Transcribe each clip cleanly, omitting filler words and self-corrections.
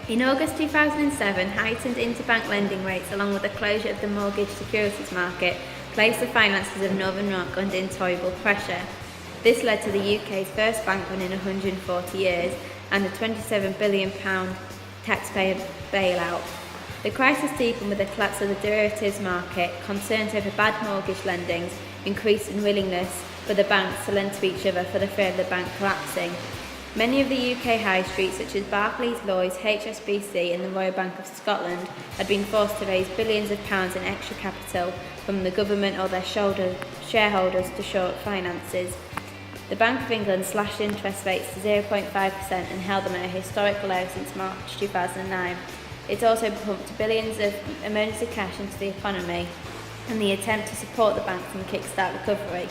In August 2007, heightened interbank lending rates along with the closure of the mortgage securities market placed the finances of Northern Rock under intolerable pressure. This led to the UK's first bank run in 140 years and a £27 billion taxpayer bailout. The crisis deepened with the collapse of the derivatives market, concerns over bad mortgage lendings, increased unwillingness for the banks to lend to each other for the fear of the bank collapsing. Many of the UK high streets, such as Barclays, Lloyds, HSBC and the Royal Bank of Scotland, had been forced to raise billions of pounds in extra capital from the government or their shareholders to shore up finances. The Bank of England slashed interest rates to 0.5% and held them at a historic low since March 2009. It also pumped billions of emergency cash into the economy in the attempt to support the banks and kickstart recovery.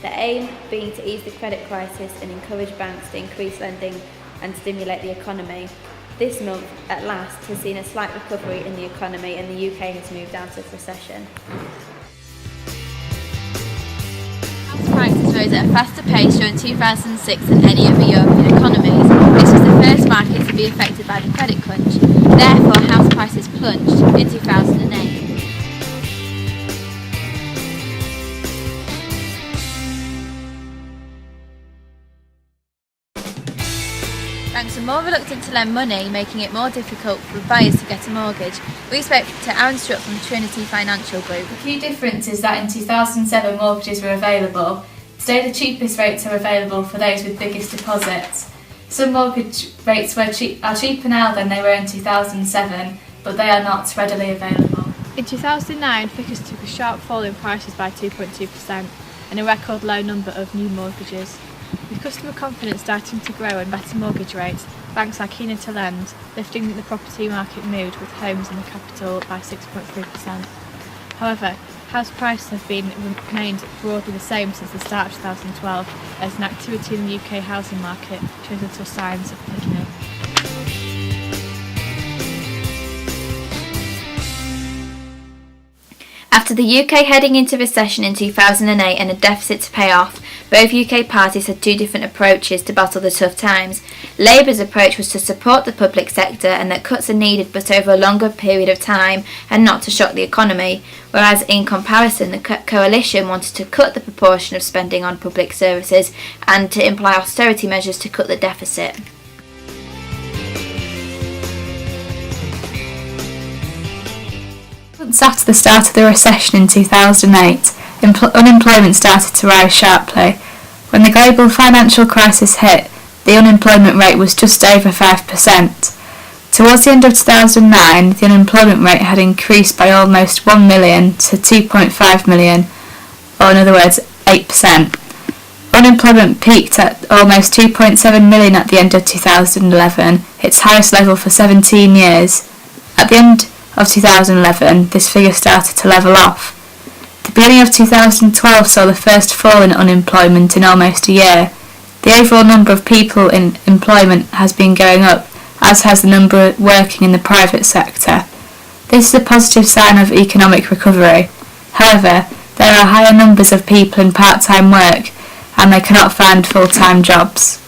The aim being to ease the credit crisis and encourage banks to increase lending and stimulate the economy. This month, at last, has seen a slight recovery in the economy and the UK has moved out of recession. House prices rose at a faster pace during 2006 than any other European economies. This was the first market to be affected by the credit crunch. Therefore, house prices plunged in 2008. Banks are more reluctant to lend money, making it more difficult for buyers to get a mortgage. We spoke to Aaron Strutt from Trinity Financial Group. The key difference is that in 2007 mortgages were available. Today the cheapest rates are available for those with biggest deposits. Some mortgage rates are cheaper now than they were in 2007, but they are not readily available. In 2009, Vickers took a sharp fall in prices by 2.2% and a record low number of new mortgages. With customer confidence starting to grow and better mortgage rates, banks are keener to lend, lifting the property market mood with homes in the capital by 6.3%. However, house prices have remained broadly the same since the start of 2012, as an activity in the UK housing market shows little signs of picking up. After the UK heading into recession in 2008 and a deficit to pay off, both UK parties had two different approaches to battle the tough times. Labour's approach was to support the public sector and that cuts are needed but over a longer period of time and not to shock the economy, whereas in comparison the coalition wanted to cut the proportion of spending on public services and to imply austerity measures to cut the deficit. Months after the start of the recession in 2008, unemployment started to rise sharply. When the global financial crisis hit, the unemployment rate was just over 5%. Towards the end of 2009, the unemployment rate had increased by almost 1 million to 2.5 million, or in other words, 8%. Unemployment peaked at almost 2.7 million at the end of 2011, its highest level for 17 years. At the end of 2011, this figure started to level off. The beginning of 2012 saw the first fall in unemployment in almost a year. The overall number of people in employment has been going up, as has the number working in the private sector. This is a positive sign of economic recovery. However, there are higher numbers of people in part-time work and they cannot find full-time jobs.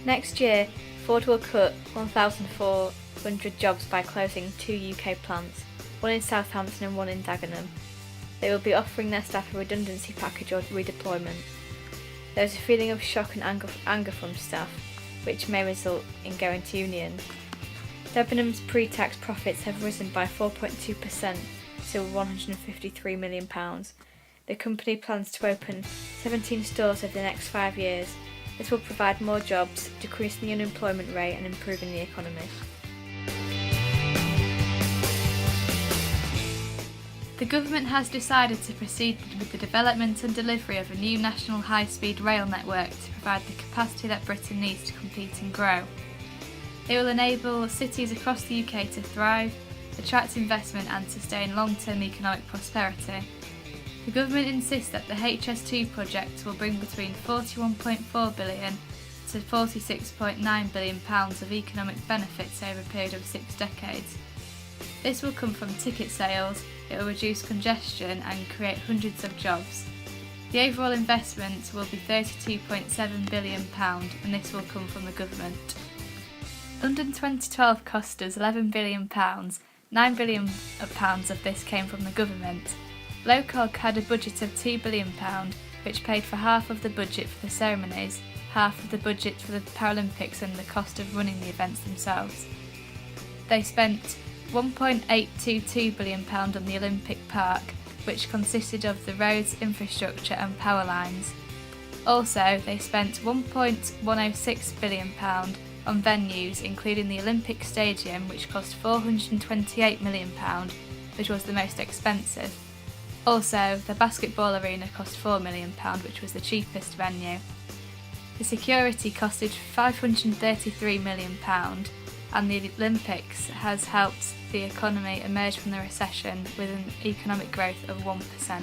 Next year, Ford will cut 1,400 jobs by closing 2 UK plants, one in Southampton and one in Dagenham. They will be offering their staff a redundancy package or redeployment. There is a feeling of shock and anger from staff, which may result in going to unions. Debenhams' pre-tax profits have risen by 4.2% to £153 million. The company plans to open 17 stores over the next 5 years. This will provide more jobs, decreasing the unemployment rate and improving the economy. The government has decided to proceed with the development and delivery of a new national high-speed rail network to provide the capacity that Britain needs to compete and grow. It will enable cities across the UK to thrive, attract investment and sustain long-term economic prosperity. The government insists that the HS2 project will bring between £41.4 billion to £46.9 billion of economic benefits over a period of 6 decades. This will come from ticket sales, it will reduce congestion and create hundreds of jobs. The overall investment will be £32.7 billion, and this will come from the government. London 2012 cost us £11 billion. £9 billion of this came from the government. Lowcog had a budget of £2 billion, which paid for half of the budget for the ceremonies, half of the budget for the Paralympics and the cost of running the events themselves. They spent £1.822 billion on the Olympic Park, which consisted of the roads, infrastructure and power lines. Also, they spent £1.106 billion on venues, including the Olympic Stadium, which cost £428 million, which was the most expensive. Also, the basketball arena cost £4 million, which was the cheapest venue. The security costed £533 million, and the Olympics has helped the economy emerge from the recession with an economic growth of 1%.